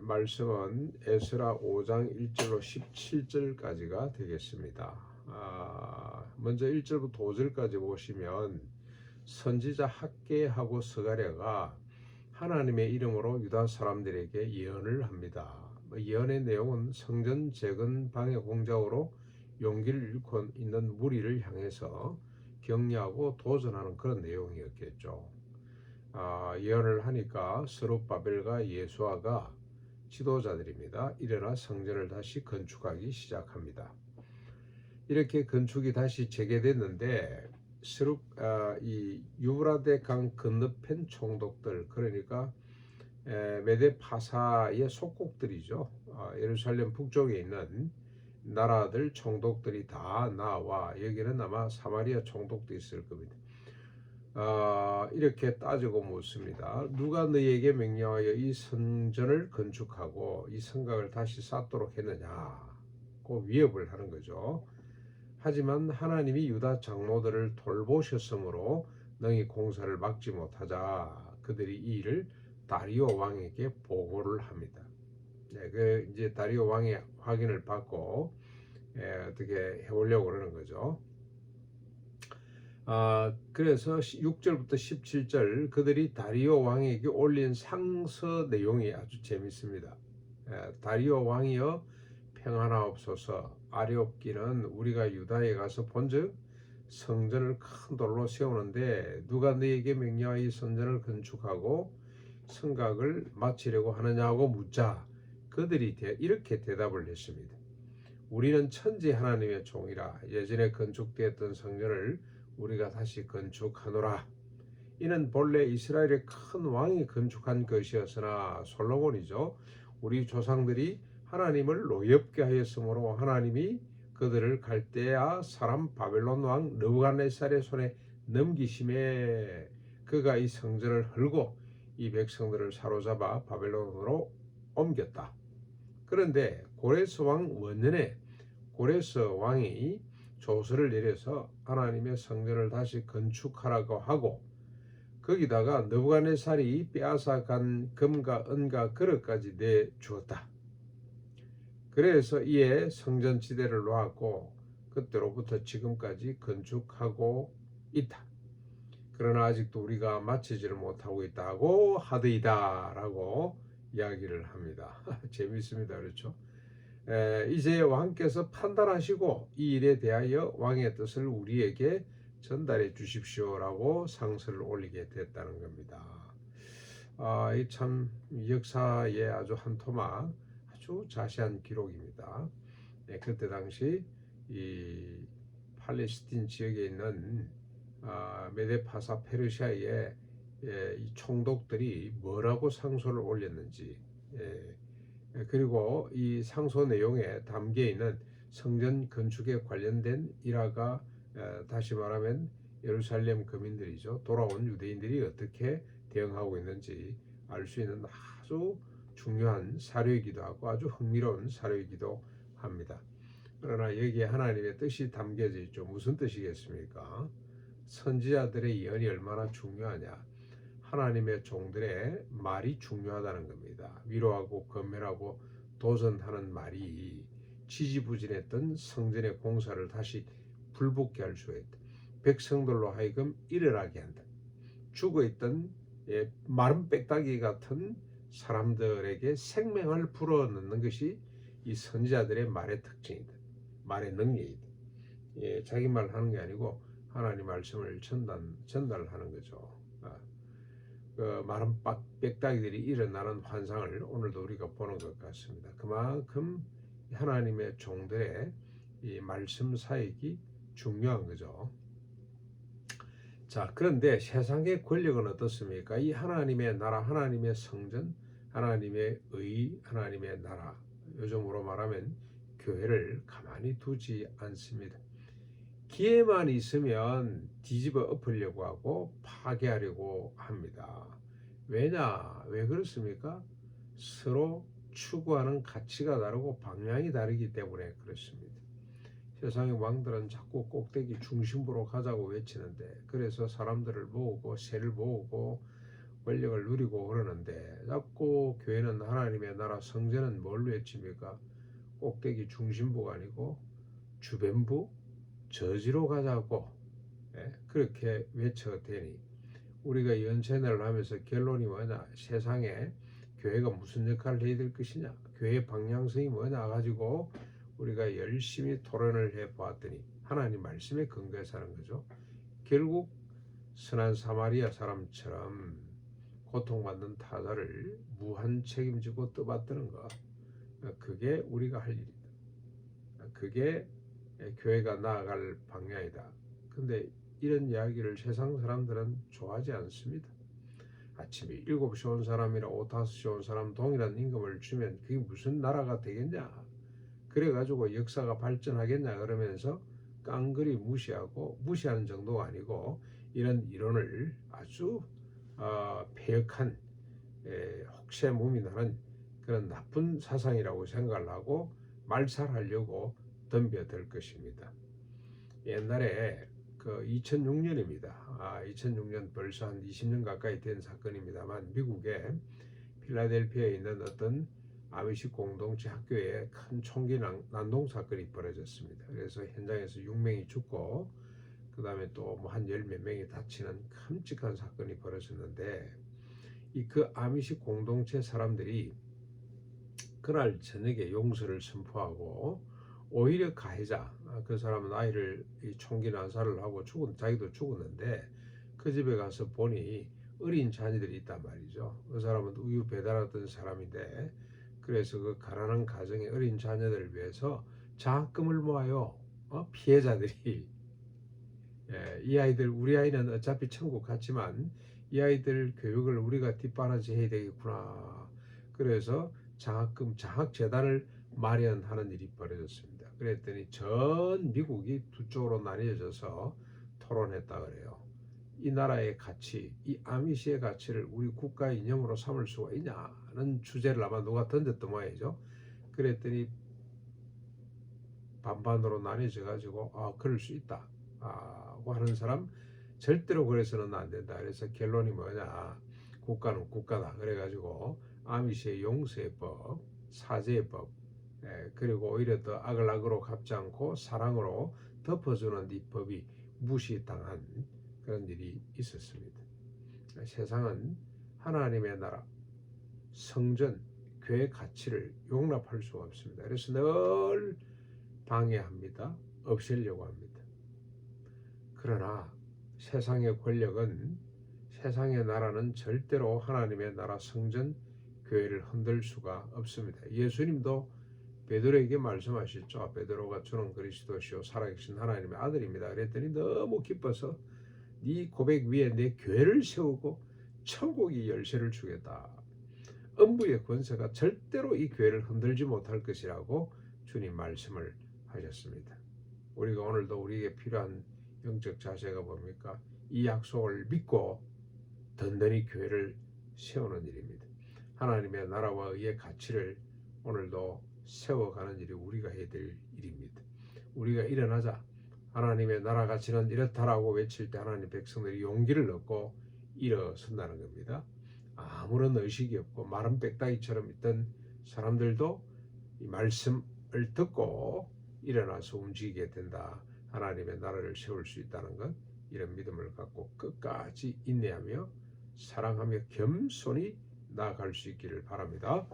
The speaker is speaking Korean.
말씀은 에스라 5장 1절로 17절까지가 되겠습니다. 먼저 1절부터 5절까지 보시면 선지자 학개하고 스가랴가 하나님의 이름으로 유다 사람들에게 예언을 합니다. 예언의 내용은 성전 재건 방해 공작으로 용기를 잃고 있는 무리를 향해서 격려하고 도전하는 그런 내용이었겠죠. 예언을 하니까 스룹바벨과 예수아가 지도자들입니다. 일어나 성전을 다시 건축하기 시작합니다. 이렇게 건축이 다시 재개됐는데 이 유브라데 강 건너편 총독들, 그러니까 메데 파사의 속국들이죠. 예루살렘 북쪽에 있는 나라들 총독들이 다 나와, 여기는 아마 사마리아 총독도 있을 겁니다. 이렇게 따지고 묻습니다. 누가 너희에게 명령하여 이 성전을 건축하고 이 성곽을 다시 쌓도록 했느냐고 위협을 하는 거죠. 하지만 하나님이 유다 장로들을 돌보셨으므로 너희 공사를 막지 못하자 그들이 이 일을 다리오 왕에게 보고를 합니다. 이제 다리오 왕의 확인을 받고 어떻게 해보려고 그러는 거죠. 그래서 6절부터 17절 그들이 다리오 왕에게 올린 상서 내용이 아주 재밌습니다. 다리오 왕이여 평안하옵소서. 아뢰옵기는 우리가 유다에 가서 본즉 성전을 큰 돌로 세우는데 누가 너에게 명령하여 이 성전을 건축하고 성곽을 마치려고 하느냐고 묻자 그들이 이렇게 대답을 했습니다. 우리는 천지 하나님의 종이라. 예전에 건축되었던 성전을 우리가 다시 건축하노라. 이는 본래 이스라엘의 큰 왕이 건축한 것이었으나 솔로몬이죠. 우리 조상들이 하나님을 노엽게 하였으므로 하나님이 그들을 갈대아 사람 바벨론 왕 느부갓네살의 손에 넘기심에 그가 이 성전을 헐고 이 백성들을 사로잡아 바벨론으로 옮겼다. 그런데 고레스 왕 원년에 고레스 왕이 조서를 내려서 하나님의 성전을 다시 건축하라고 하고 거기다가 느부갓네살이 빼앗아간 금과 은과 그릇까지 내주었다. 그래서 이에 성전지대를 놓았고 그때로부터 지금까지 건축하고 있다. 그러나 아직도 우리가 마치지를 못하고 있다고 하더이다 라고 이야기를 합니다. 재밌습니다. 그렇죠? 이제 왕께서 판단하시고 이 일에 대하여 왕의 뜻을 우리에게 전달해 주십시오라고 상소를 올리게 됐다는 겁니다. 이 참 역사의 아주 한 토막, 아주 자세한 기록입니다. 그때 당시 이 팔레스틴 지역에 있는 메데파사 페르시아의 이 총독들이 뭐라고 상소를 올렸는지, 그리고 이 상소 내용에 담겨 있는 성전 건축에 관련된 일화가 다시 말하면 예루살렘 거민들이죠. 돌아온 유대인들이 어떻게 대응하고 있는지 알 수 있는 아주 중요한 사료이기도 하고 아주 흥미로운 사료이기도 합니다. 그러나 여기에 하나님의 뜻이 담겨져 있죠. 무슨 뜻이겠습니까? 선지자들의 예언이 얼마나 중요하냐. 하나님의 종들의 말이 중요하다는 겁니다. 위로하고 건면하고 도전하는 말이 지지부진했던 성전의 공사를 다시 불붙게 할 수 있다. 백성들로 하여금 일어나게 한다. 죽어있던 마른 빽다기 같은 사람들에게 생명을 불어넣는 것이 이 선지자들의 말의 특징이다. 말의 능력이다. 자기 말 하는 게 아니고 하나님 말씀을 전달하는 거죠. 그 마른 빽다기들이 일어나는 환상을 오늘도 우리가 보는 것 같습니다. 그만큼 하나님의 종들의 이 말씀 사역이 중요한 거죠. 자, 그런데 세상의 권력은 어떻습니까? 이 하나님의 나라, 하나님의 성전, 하나님의 의, 하나님의 나라, 요즘으로 말하면 교회를 가만히 두지 않습니다. 기회만 있으면 뒤집어 엎으려고 하고 파괴하려고 합니다. 왜 그렇습니까? 서로 추구하는 가치가 다르고 방향이 다르기 때문에 그렇습니다. 세상의 왕들은 자꾸 꼭대기 중심부로 가자고 외치는데, 그래서 사람들을 모으고 새를 모으고 권력을 누리고 그러는데 자꾸 교회는 하나님의 나라 성전은 뭘로 외칩니까? 꼭대기 중심부가 아니고 주변부 저지로 가자고 그렇게 외쳐대니 우리가 연채널을 하면서 결론이 뭐냐? 세상에 교회가 무슨 역할을 해야 될 것이냐? 교회의 방향성이 뭐냐 가지고 우리가 열심히 토론을 해보았더니 하나님 말씀에 근거해서 하는 거죠. 결국 선한 사마리아 사람처럼 고통받는 타자를 무한 책임지고 떠받드는 것, 그게 우리가 할 일이다. 그게 교회가 나아갈 방향이다. 근데 이런 이야기를 세상 사람들은 좋아하지 않습니다. 아침에 7시 온 사람이랑 5, 5시 온 사람 동일한 임금을 주면 그게 무슨 나라가 되겠냐? 그래가지고 역사가 발전하겠냐? 그러면서 깡그리 무시하고 무시하는 정도가 아니고 이런 이론을 아주 폐역한 혹세무민하는 그런 나쁜 사상이라고 생각을 하고 말살하려고 덤벼들 것입니다. 옛날에 그 2006년입니다. 2006년 벌써 한 20년 가까이 된 사건입니다만 미국의 필라델피아에 있는 어떤 아미시 공동체 학교에 큰 총기 난동 사건이 벌어졌습니다. 그래서 현장에서 6명이 죽고 그 다음에 또 뭐 한 10몇 명이 다치는 끔찍한 사건이 벌어졌는데 그 아미시 공동체 사람들이 그날 저녁에 용서를 선포하고 오히려 가해자 그 사람은 아이를 총기 난사를 하고 자기도 죽었는데 그 집에 가서 보니 어린 자녀들이 있단 말이죠. 그 사람은 우유 배달하던 사람인데 그래서 그 가난한 가정의 어린 자녀들을 위해서 장학금을 모아요. 피해자들이 이 아이들 우리 아이는 어차피 천국 갔지만 이 아이들 교육을 우리가 뒷바라지 해야 되겠구나. 그래서 장학재단을 마련하는 일이 벌어졌습니다. 그랬더니 전 미국이 두 쪽으로 나뉘어져서 토론했다 그래요. 이 나라의 가치, 이 아미시의 가치를 우리 국가 이념으로 삼을 수가 있냐는 주제를 아마 누가 던졌던 모양이죠. 그랬더니 반반으로 나뉘어져 가지고 그럴 수 있다 하고 하는 사람, 절대로 그래서는 안 된다. 그래서 결론이 뭐냐? 국가는 국가다. 그래가지고 아미시의 용서의 법, 사죄의 법, 그리고 오히려 더 악을 악으로 갚지 않고 사랑으로 덮어주는 이 법이 무시당한 그런 일이 있었습니다. 세상은 하나님의 나라, 성전, 교회 가치를 용납할 수가 없습니다. 그래서 늘 방해합니다. 없애려고 합니다. 그러나 세상의 권력은, 세상의 나라는 절대로 하나님의 나라 성전 교회를 흔들 수가 없습니다. 예수님도 베드로에게 말씀하셨죠. 베드로가 주는 그리스도시요 살아계신 하나님의 아들입니다. 그랬더니 너무 기뻐서 네 고백 위에 내 교회를 세우고 천국의 열쇠를 주겠다. 음부의 권세가 절대로 이 교회를 흔들지 못할 것이라고 주님 말씀을 하셨습니다. 우리가 오늘도 우리에게 필요한 영적 자세가 뭡니까? 이 약속을 믿고 든든히 교회를 세우는 일입니다. 하나님의 나라와 의의 가치를 오늘도 세워가는 일이 우리가 해야 될 일입니다. 우리가 일어나자 하나님의 나라 가치는 이렇다라고 외칠 때 하나님 백성들이 용기를 얻고 일어선다는 겁니다. 아무런 의식이 없고 마른 빽다기처럼 있던 사람들도 이 말씀을 듣고 일어나서 움직이게 된다. 하나님의 나라를 세울 수 있다는 것, 이런 믿음을 갖고 끝까지 인내하며 사랑하며 겸손히 나아갈 수 있기를 바랍니다.